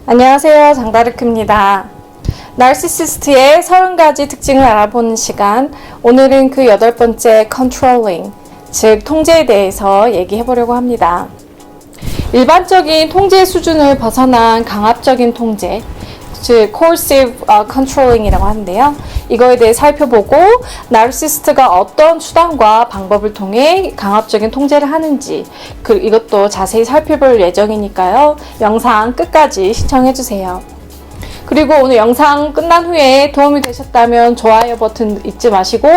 안녕하세요, 장다르크입니다. 나르시시스트의 30가지 특징을 알아보는 시간, 오늘은 그 8번째 controlling, 즉 통제에 대해서 얘기해 보려고 합니다. 일반적인 통제 수준을 벗어난 강압적인 통제, 즉 coercive controlling이라고 하는데요. 이거에 대해 살펴보고 나르시시스트가 어떤 수단과 방법을 통해 강압적인 통제를 하는지 이것도 자세히 살펴볼 예정이니까요. 영상 끝까지 시청해주세요. 그리고 오늘 영상 끝난 후에 도움이 되셨다면 좋아요 버튼 잊지 마시고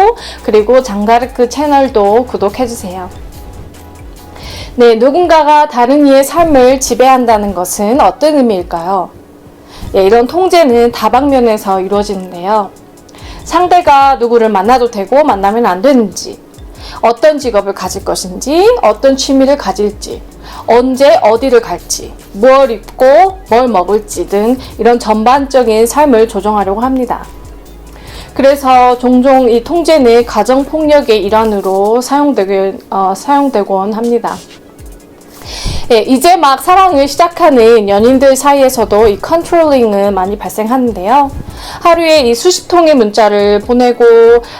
그리고 장다르크 채널도 구독해주세요. 네, 누군가가 다른 이의 삶을 지배한다는 것은 어떤 의미일까요? 예, 이런 통제는 다방면에서 이루어지는데요. 상대가 누구를 만나도 되고 만나면 안 되는지, 어떤 직업을 가질 것인지, 어떤 취미를 가질지, 언제 어디를 갈지, 뭘 입고 뭘 먹을지 등 이런 전반적인 삶을 조정하려고 합니다. 그래서 종종 이 통제는 가정폭력의 일환으로 사용되곤 합니다. 예, 이제 막 사랑을 시작하는 연인들 사이에서도 이 컨트롤링은 많이 발생하는데요. 하루에 이 수십 통의 문자를 보내고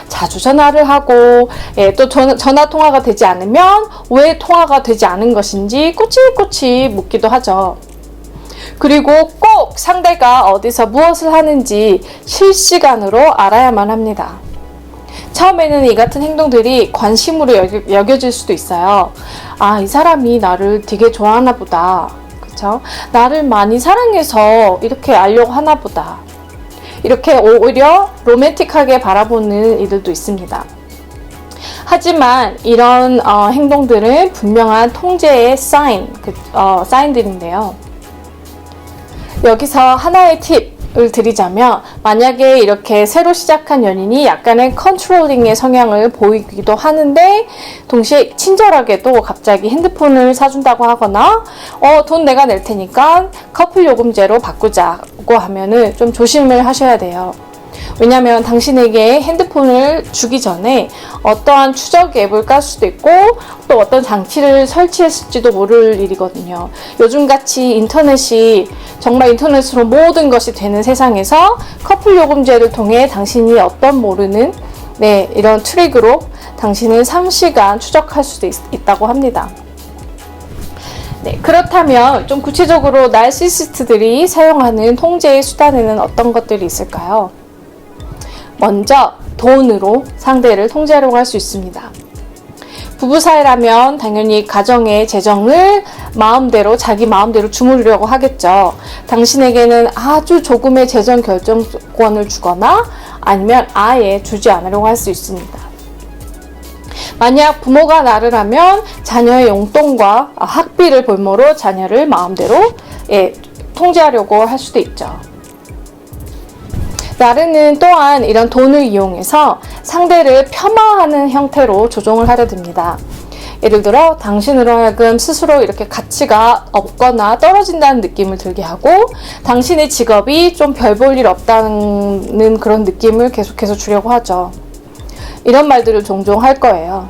자주 전화를 하고 또 전화 통화가 되지 않으면 왜 통화가 되지 않은 것인지 꼬치꼬치 묻기도 하죠. 그리고 꼭 상대가 어디서 무엇을 하는지 실시간으로 알아야만 합니다. 처음에는 이 같은 행동들이 관심으로 여겨질 수도 있어요. 아, 이 사람이 나를 되게 좋아하나 보다. 그쵸? 나를 많이 사랑해서 이렇게 알려고 하나 보다. 이렇게 오히려 로맨틱하게 바라보는 이들도 있습니다. 하지만 이런 행동들은 분명한 통제의 사인들인데요. 여기서 하나의 팁을 드리자면 만약에 이렇게 새로 시작한 연인이 약간의 컨트롤링의 성향을 보이기도 하는데 동시에 친절하게도 갑자기 핸드폰을 사준다고 하거나 돈 내가 낼 테니까 커플 요금제로 바꾸자고 하면은 좀 조심을 하셔야 돼요. 왜냐하면 당신에게 핸드폰을 주기 전에 어떠한 추적 앱을 깔 수도 있고 또 어떤 장치를 설치했을지도 모를 일이거든요. 요즘같이 인터넷이 정말 인터넷으로 모든 것이 되는 세상에서 커플 요금제를 통해 당신이 어떤 모르는 이런 트릭으로 당신을 상시간 추적할 수도 있다고 합니다. 네, 그렇다면 좀 구체적으로 나르시시스트들이 사용하는 통제의 수단에는 어떤 것들이 있을까요? 먼저 돈으로 상대를 통제하려고 할 수 있습니다. 부부 사이라면 당연히 가정의 재정을 자기 마음대로 주무르려고 하겠죠. 당신에게는 아주 조금의 재정 결정권을 주거나 아니면 아예 주지 않으려고 할 수 있습니다. 만약 부모가 나를 하면 자녀의 용돈과 학비를 볼모로 자녀를 마음대로 통제하려고 할 수도 있죠. 나르는 또한 이런 돈을 이용해서 상대를 폄하하는 형태로 조종을 하려 듭니다. 예를 들어 당신으로 하여금 스스로 이렇게 가치가 없거나 떨어진다는 느낌을 들게 하고 당신의 직업이 좀 별 볼 일 없다는 그런 느낌을 계속해서 주려고 하죠. 이런 말들을 종종 할 거예요.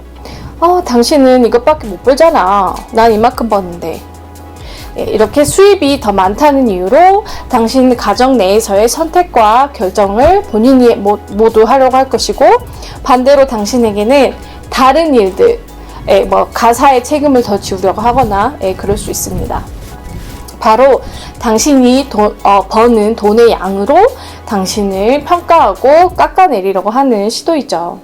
당신은 이것밖에 못 벌잖아. 난 이만큼 버는데. 이렇게 수입이 더 많다는 이유로 당신 가정 내에서의 선택과 결정을 본인이 모두 하려고 할 것이고 반대로 당신에게는 다른 일들, 가사의 책임을 더 지우려고 하거나 그럴 수 있습니다. 바로 당신이 버는 돈의 양으로 당신을 평가하고 깎아내리려고 하는 시도이죠.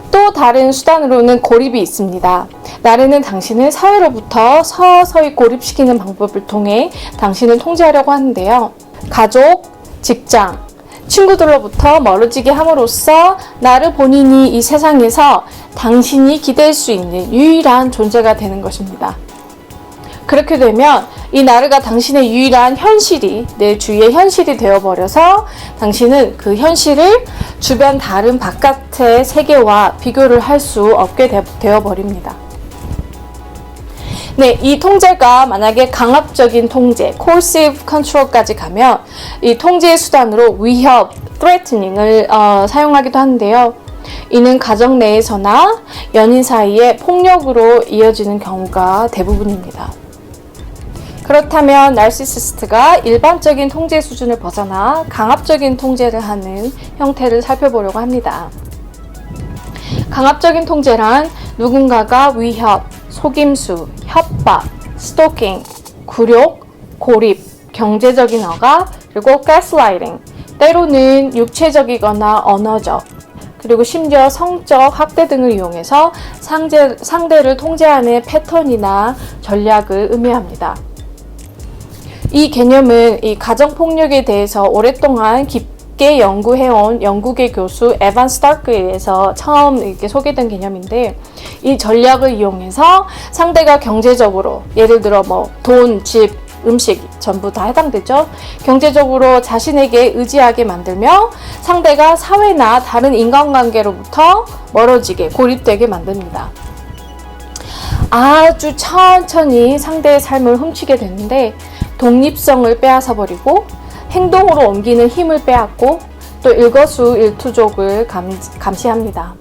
또 다른 수단으로는 고립이 있습니다. 나르는 당신을 사회로부터 서서히 고립시키는 방법을 통해 당신을 통제하려고 하는데요. 가족, 직장, 친구들로부터 멀어지게 함으로써 나르 본인이 이 세상에서 당신이 기댈 수 있는 유일한 존재가 되는 것입니다. 그렇게 되면 이 나르가 당신의 유일한 현실이 내 주위의 현실이 되어버려서 당신은 그 현실을 주변 다른 바깥의 세계와 비교를 할 수 없게 되어버립니다. 네, 이 통제가 만약에 강압적인 통제, coercive control까지 가면 이 통제의 수단으로 위협, threatening을 사용하기도 하는데요. 이는 가정 내에서나 연인 사이에 폭력으로 이어지는 경우가 대부분입니다. 그렇다면 나르시시스트가 일반적인 통제 수준을 벗어나 강압적인 통제를 하는 형태를 살펴보려고 합니다. 강압적인 통제란 누군가가 위협, 속임수, 협박, 스토킹, 굴욕, 고립, 경제적인 허가, 그리고 가스라이팅, 때로는 육체적이거나 언어적, 그리고 심지어 성적 학대 등을 이용해서 상대를 통제하는 패턴이나 전략을 의미합니다. 이 개념은 이 가정폭력에 대해서 오랫동안 깊게 연구해온 영국의 교수 에반 스타크에 의해서 처음 이렇게 소개된 개념인데, 이 전략을 이용해서 상대가 경제적으로, 예를 들어 뭐 돈, 집, 음식 전부 다 해당되죠. 경제적으로 자신에게 의지하게 만들며 상대가 사회나 다른 인간관계로부터 멀어지게, 고립되게 만듭니다. 아주 천천히 상대의 삶을 훔치게 되는데 독립성을 빼앗아 버리고 행동으로 옮기는 힘을 빼앗고 또 일거수일투족을 감시합니다.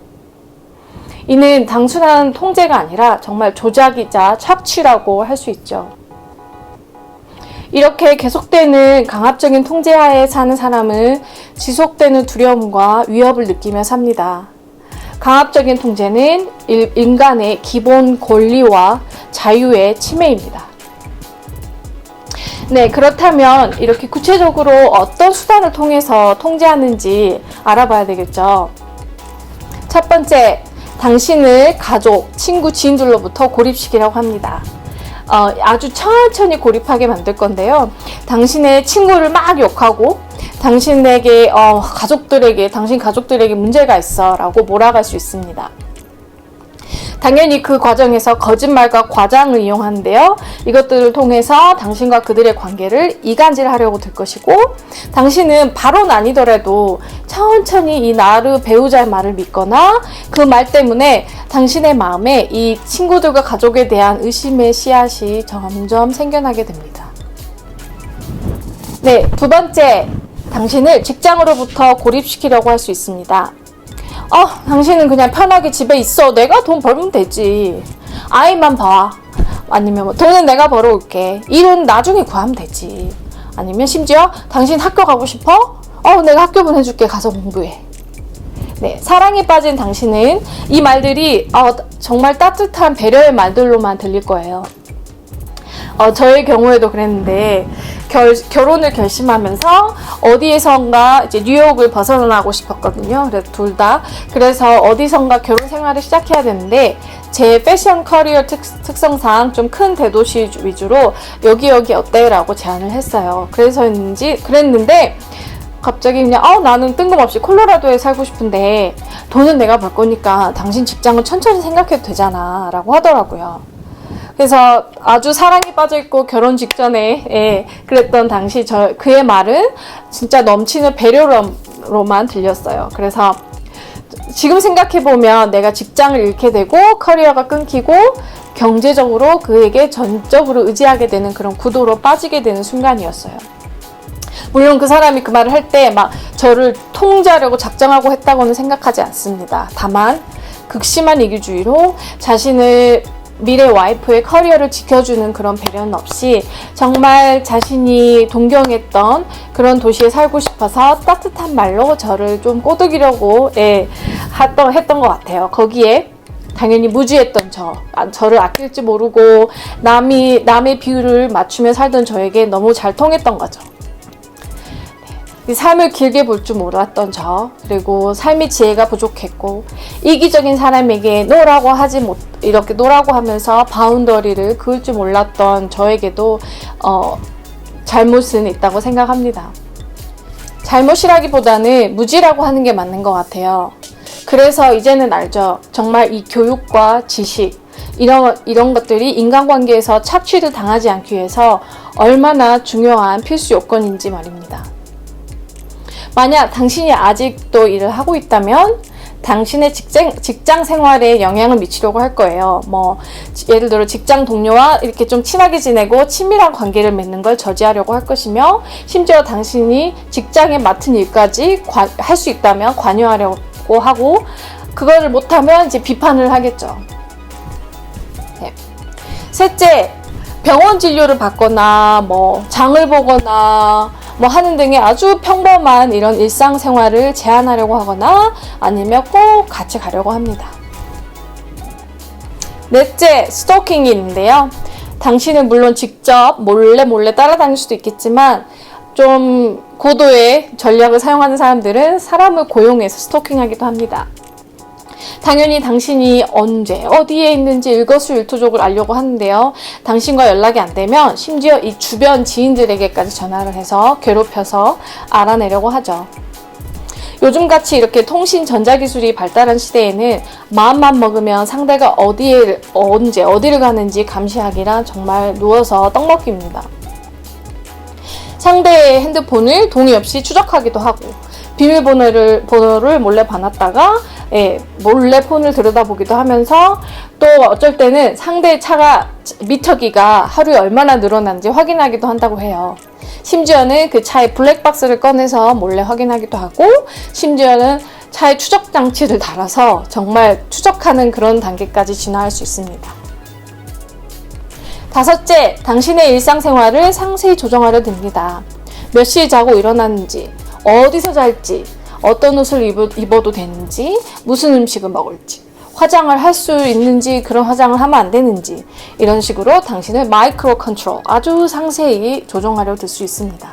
이는 단순한 통제가 아니라 정말 조작이자 착취라고 할 수 있죠. 이렇게 계속되는 강압적인 통제하에 사는 사람은 지속되는 두려움과 위협을 느끼며 삽니다. 강압적인 통제는 인간의 기본 권리와 자유의 침해입니다. 네, 그렇다면 이렇게 구체적으로 어떤 수단을 통해서 통제하는지 알아봐야 되겠죠. 첫 번째, 당신을 가족, 친구, 지인들로부터 고립시키려고 합니다. 아주 천천히 고립하게 만들 건데요. 당신의 친구를 막 욕하고 당신에게 당신 가족들에게 문제가 있어 라고 몰아갈 수 있습니다. 당연히 그 과정에서 거짓말과 과장을 이용하는데요. 이것들을 통해서 당신과 그들의 관계를 이간질하려고 들 것이고, 당신은 바로는 아니더라도 천천히 이 나르 배우자의 말을 믿거나 그 말 때문에 당신의 마음에 이 친구들과 가족에 대한 의심의 씨앗이 점점 생겨나게 됩니다. 네, 두 번째, 당신을 직장으로부터 고립시키려고 할 수 있습니다. 당신은 그냥 편하게 집에 있어. 내가 돈 벌면 되지. 아이만 봐. 아니면 돈은 내가 벌어올게. 일은 나중에 구하면 되지. 아니면 심지어 당신 학교 가고 싶어? 내가 학교 보내줄게. 가서 공부해. 네, 사랑에 빠진 당신은 이 말들이 정말 따뜻한 배려의 말들로만 들릴 거예요. 저의 경우에도 그랬는데 결혼을 결심하면서 어디에선가 이제 뉴욕을 벗어나고 싶었거든요. 그래서 둘 다. 그래서 어디선가 결혼 생활을 시작해야 되는데 제 패션 커리어 특성상 좀 큰 대도시 위주로 여기 어때? 라고 제안을 했어요. 그랬는데 갑자기 그냥 나는 뜬금없이 콜로라도에 살고 싶은데 돈은 내가 벌 거니까 당신 직장은 천천히 생각해도 되잖아 라고 하더라고요. 그래서 아주 사랑에 빠져있고 결혼 직전에 그랬던 당시 그의 말은 진짜 넘치는 배려로만 들렸어요. 그래서 지금 생각해보면 내가 직장을 잃게 되고 커리어가 끊기고 경제적으로 그에게 전적으로 의지하게 되는 그런 구도로 빠지게 되는 순간이었어요. 물론 그 사람이 그 말을 할 때 막 저를 통제하려고 작정하고 했다고는 생각하지 않습니다. 다만 극심한 이기주의로 자신을 미래 와이프의 커리어를 지켜주는 그런 배려는 없이 정말 자신이 동경했던 그런 도시에 살고 싶어서 따뜻한 말로 저를 좀 꼬드기려고 했던 것 같아요. 거기에 당연히 무지했던 저를 아낄 줄 모르고 남의 비율을 맞추며 살던 저에게 너무 잘 통했던 거죠. 삶을 길게 볼 줄 몰랐던 그리고 삶의 지혜가 부족했고 이기적인 사람에게 이렇게 노라고 하면서 바운더리를 그을 줄 몰랐던 저에게도 잘못은 있다고 생각합니다. 잘못이라기보다는 무지라고 하는 게 맞는 것 같아요. 그래서 이제는 알죠. 정말 이 교육과 지식 이런 것들이 인간관계에서 착취를 당하지 않기 위해서 얼마나 중요한 필수 요건인지 말입니다. 만약 당신이 아직도 일을 하고 있다면 당신의 직장 생활에 영향을 미치려고 할 거예요. 예를 들어 직장 동료와 이렇게 좀 친하게 지내고 친밀한 관계를 맺는 걸 저지하려고 할 것이며, 심지어 당신이 직장에 맡은 일까지 할 수 있다면 관여하려고 하고, 그거를 못하면 이제 비판을 하겠죠. 네. 셋째, 병원 진료를 받거나 뭐 장을 보거나 뭐 하는 등의 아주 평범한 이런 일상생활을 제한하려고 하거나 아니면 꼭 같이 가려고 합니다. 넷째, 스토킹이 있는데요. 당신은 물론 직접 몰래 따라다닐 수도 있겠지만 좀 고도의 전략을 사용하는 사람들은 사람을 고용해서 스토킹하기도 합니다. 당연히 당신이 언제 어디에 있는지 일거수일투족을 알려고 하는데요. 당신과 연락이 안 되면 심지어 이 주변 지인들에게까지 전화를 해서 괴롭혀서 알아내려고 하죠. 요즘같이 이렇게 통신 전자기술이 발달한 시대에는 마음만 먹으면 상대가 어디에 언제 어디를 가는지 감시하기란 정말 누워서 떡먹기입니다. 상대의 핸드폰을 동의 없이 추적하기도 하고 비밀번호를 몰래 봐놨다가 몰래 폰을 들여다보기도 하면서 또 어쩔 때는 상대의 차가 미터기가 하루에 얼마나 늘어난지 확인하기도 한다고 해요. 심지어는 그 차의 블랙박스를 꺼내서 몰래 확인하기도 하고 심지어는 차에 추적 장치를 달아서 정말 추적하는 그런 단계까지 진화할 수 있습니다. 다섯째, 당신의 일상생활을 상세히 조정하려 듭니다. 몇 시에 자고 일어났는지, 어디서 잘지, 어떤 옷을 입어도 되는지, 무슨 음식을 먹을지, 화장을 할 수 있는지, 그런 화장을 하면 안 되는지 이런 식으로 당신을 마이크로 컨트롤, 아주 상세히 조정하려 들 수 있습니다.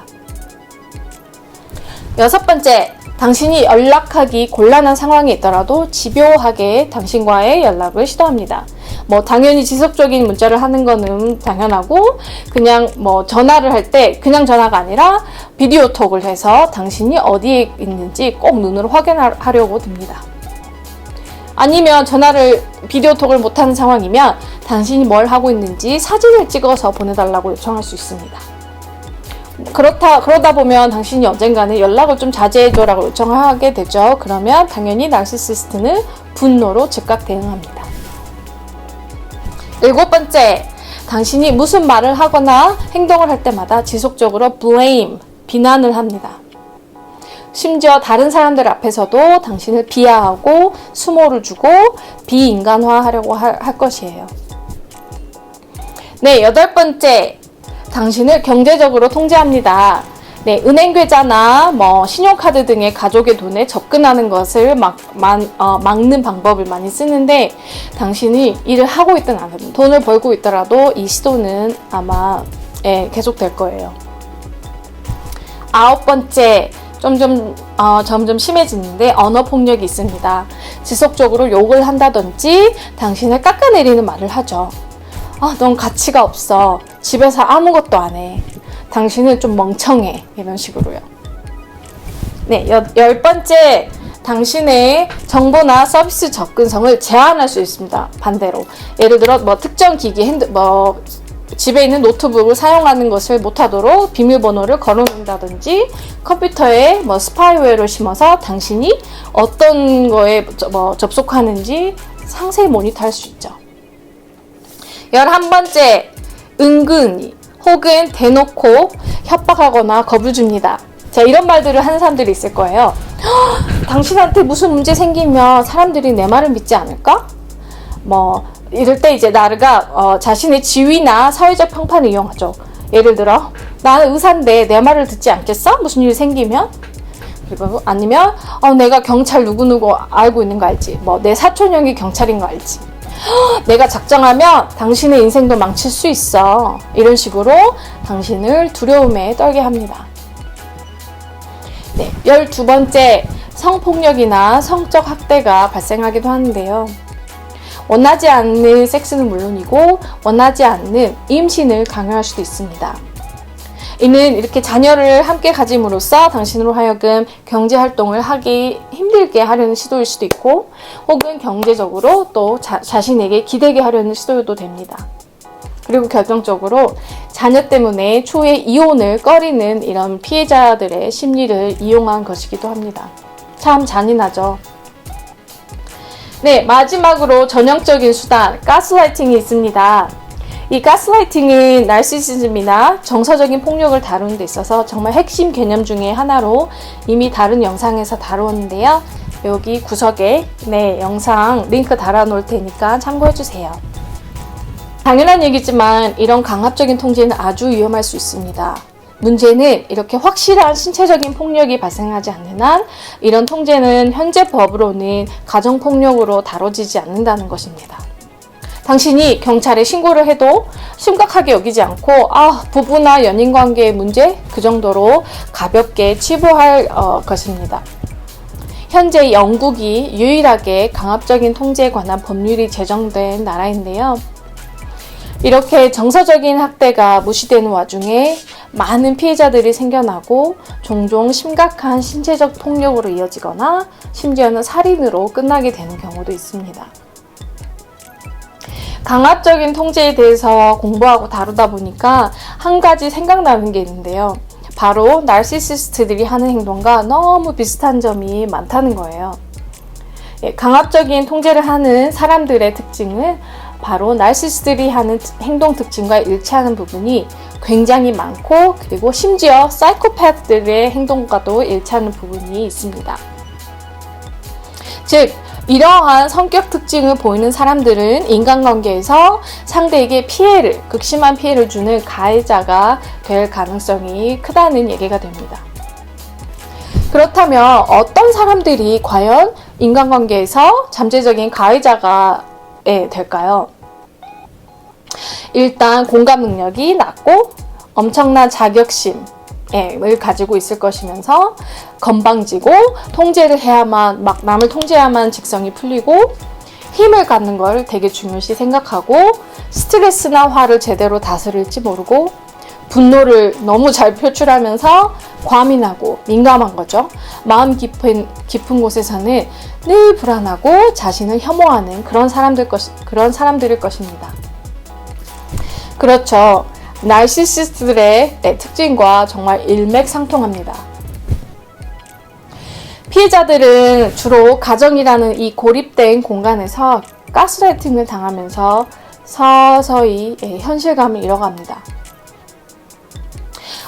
여섯 번째, 당신이 연락하기 곤란한 상황이 있더라도 집요하게 당신과의 연락을 시도합니다. 뭐 당연히 지속적인 문자를 하는 거는 당연하고 그냥 뭐 전화를 할 때 그냥 전화가 아니라 비디오 톡을 해서 당신이 어디에 있는지 꼭 눈으로 확인하려고 듭니다. 아니면 비디오 톡을 못하는 상황이면 당신이 뭘 하고 있는지 사진을 찍어서 보내달라고 요청할 수 있습니다. 그러다 보면 당신이 언젠가는 연락을 좀 자제해줘라고 요청하게 되죠. 그러면 당연히 나르시시스트는 분노로 즉각 대응합니다. 일곱 번째, 당신이 무슨 말을 하거나 행동을 할 때마다 지속적으로 blame, 비난을 합니다. 심지어 다른 사람들 앞에서도 당신을 비하하고 수모를 주고 비인간화하려고 할 것이에요. 네, 여덟 번째, 당신을 경제적으로 통제합니다. 네, 은행 계좌나 신용카드 등의 가족의 돈에 접근하는 것을 막는 방법을 많이 쓰는데 당신이 일을 하고 있든 안 하든 돈을 벌고 있더라도 이 시도는 아마 계속될 거예요. 아홉 번째, 점점 심해지는데 언어 폭력이 있습니다. 지속적으로 욕을 한다든지 당신을 깎아내리는 말을 하죠. 넌 가치가 없어. 집에서 아무것도 안 해. 당신은 좀 멍청해. 이런 식으로요. 네, 열 번째, 당신의 정보나 서비스 접근성을 제한할 수 있습니다. 반대로. 예를 들어 특정 기기, 집에 있는 노트북을 사용하는 것을 못하도록 비밀번호를 걸어놓는다든지 컴퓨터에 스파이웨어를 심어서 당신이 어떤 거에 접속하는지 상세히 모니터할 수 있죠. 11번째, 은근히 혹은 대놓고 협박하거나 겁을 줍니다. 자, 이런 말들을 하는 사람들이 있을 거예요. 당신한테 무슨 문제 생기면 사람들이 내 말을 믿지 않을까? 이럴 때 이제 나르가 자신의 지위나 사회적 평판을 이용하죠. 예를 들어, 나는 의사인데 내 말을 듣지 않겠어? 무슨 일이 생기면? 그리고 아니면 내가 경찰 누구누구 알고 있는 거 알지? 내 사촌 형이 경찰인 거 알지? 내가 작정하면 당신의 인생도 망칠 수 있어. 이런 식으로 당신을 두려움에 떨게 합니다. 네, 12번째, 성폭력이나 성적 학대가 발생하기도 하는데요. 원하지 않는 섹스는 물론이고 원하지 않는 임신을 강요할 수도 있습니다. 이는 이렇게 자녀를 함께 가짐으로써 당신으로 하여금 경제활동을 하기 힘들게 하려는 시도일 수도 있고 혹은 경제적으로 또 자신에게 기대게 하려는 시도도 됩니다. 그리고 결정적으로 자녀 때문에 추후에 이혼을 꺼리는 이런 피해자들의 심리를 이용한 것이기도 합니다. 참 잔인하죠. 네, 마지막으로 전형적인 수단, 가스라이팅이 있습니다. 이 가스라이팅은 나르시시즘이나 정서적인 폭력을 다루는 데 있어서 정말 핵심 개념 중에 하나로 이미 다른 영상에서 다루었는데요. 여기 구석에 영상 링크 달아 놓을 테니까 참고해 주세요. 당연한 얘기지만 이런 강압적인 통제는 아주 위험할 수 있습니다. 문제는 이렇게 확실한 신체적인 폭력이 발생하지 않는 한 이런 통제는 현재 법으로는 가정폭력으로 다뤄지지 않는다는 것입니다. 당신이 경찰에 신고를 해도 심각하게 여기지 않고 부부나 연인관계의 문제 그 정도로 가볍게 치부할 것입니다. 현재 영국이 유일하게 강압적인 통제에 관한 법률이 제정된 나라인데요. 이렇게 정서적인 학대가 무시되는 와중에 많은 피해자들이 생겨나고 종종 심각한 신체적 폭력으로 이어지거나 심지어는 살인으로 끝나게 되는 경우도 있습니다. 강압적인 통제에 대해서 공부하고 다루다 보니까 한 가지 생각나는 게 있는데요. 바로 나르시시스트들이 하는 행동과 너무 비슷한 점이 많다는 거예요. 강압적인 통제를 하는 사람들의 특징은 바로 나르시시스트들이 하는 행동 특징과 일치하는 부분이 굉장히 많고 그리고 심지어 사이코패스들의 행동과도 일치하는 부분이 있습니다. 즉 이러한 성격 특징을 보이는 사람들은 인간관계에서 상대에게 극심한 피해를 주는 가해자가 될 가능성이 크다는 얘기가 됩니다. 그렇다면 어떤 사람들이 과연 인간관계에서 잠재적인 가해자가 될까요? 일단 공감 능력이 낮고 엄청난 자격심을 가지고 있을 것이면서 건방지고 통제를 해야만 남을 통제해야만 직성이 풀리고 힘을 갖는 걸 되게 중요시 생각하고 스트레스나 화를 제대로 다스릴지 모르고 분노를 너무 잘 표출하면서 과민하고 민감한 거죠. 마음 깊은 곳에서는 늘 불안하고 자신을 혐오하는 그런 사람들일 것입니다. 그렇죠. 나르시시스트들의 특징과 정말 일맥상통합니다. 피해자들은 주로 가정이라는 이 고립된 공간에서 가스라이팅을 당하면서 서서히 현실감을 잃어갑니다.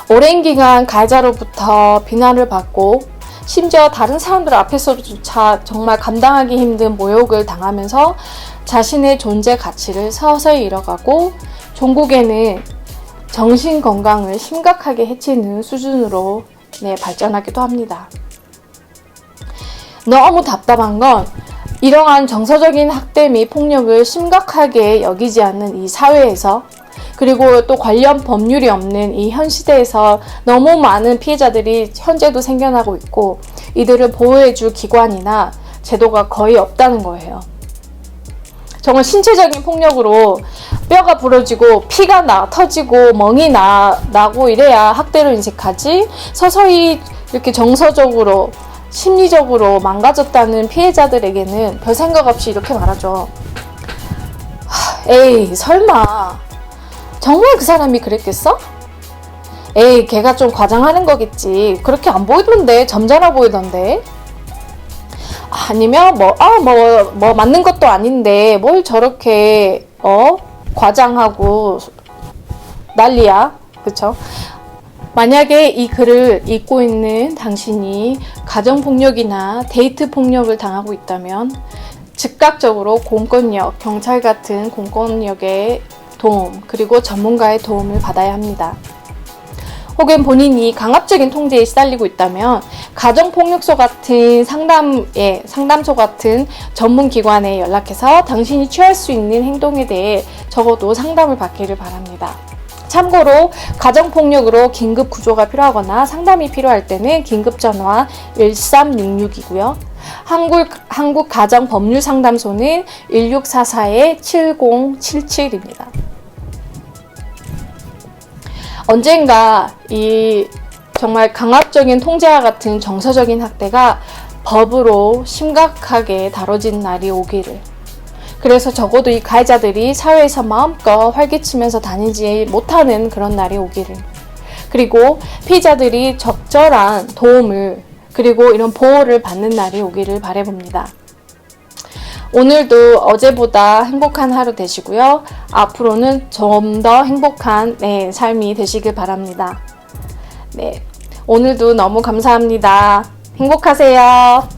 오랜 기간 가해자로부터 비난을 받고 심지어 다른 사람들 앞에서조차 정말 감당하기 힘든 모욕을 당하면서 자신의 존재 가치를 서서히 잃어가고 종국에는 정신건강을 심각하게 해치는 수준으로 발전하기도 합니다. 너무 답답한 건 이러한 정서적인 학대 및 폭력을 심각하게 여기지 않는 이 사회에서 그리고 또 관련 법률이 없는 이 현 시대에서 너무 많은 피해자들이 현재도 생겨나고 있고 이들을 보호해줄 기관이나 제도가 거의 없다는 거예요. 정말 신체적인 폭력으로 뼈가 부러지고 피가 터지고 멍이 나고 이래야 학대로 인식하지 서서히 이렇게 정서적으로 심리적으로 망가졌다는 피해자들에게는 별 생각 없이 이렇게 말하죠. 에이 설마 정말 그 사람이 그랬겠어? 에이 걔가 좀 과장하는 거겠지. 그렇게 안 보이던데 점잖아 보이던데. 아니면 뭐 맞는 것도 아닌데 뭘 저렇게 과장하고 난리야. 그쵸? 만약에 이 글을 읽고 있는 당신이 가정폭력이나 데이트폭력을 당하고 있다면 즉각적으로 공권력, 경찰 같은 공권력의 도움, 그리고 전문가의 도움을 받아야 합니다. 혹은 본인이 강압적인 통제에 시달리고 있다면 가정폭력소 같은 상담소 같은 전문기관에 연락해서 당신이 취할 수 있는 행동에 대해 적어도 상담을 받기를 바랍니다. 참고로 가정폭력으로 긴급 구조가 필요하거나 상담이 필요할 때는 긴급전화 1366이고요. 한국가정법률상담소는 1644-7077입니다. 언젠가 이 정말 강압적인 통제와 같은 정서적인 학대가 법으로 심각하게 다뤄진 날이 오기를. 그래서 적어도 이 가해자들이 사회에서 마음껏 활기치면서 다니지 못하는 그런 날이 오기를. 그리고 피해자들이 적절한 도움을 그리고 이런 보호를 받는 날이 오기를 바라봅니다. 오늘도 어제보다 행복한 하루 되시고요. 앞으로는 좀 더 행복한 삶이 되시길 바랍니다. 오늘도 너무 감사합니다. 행복하세요.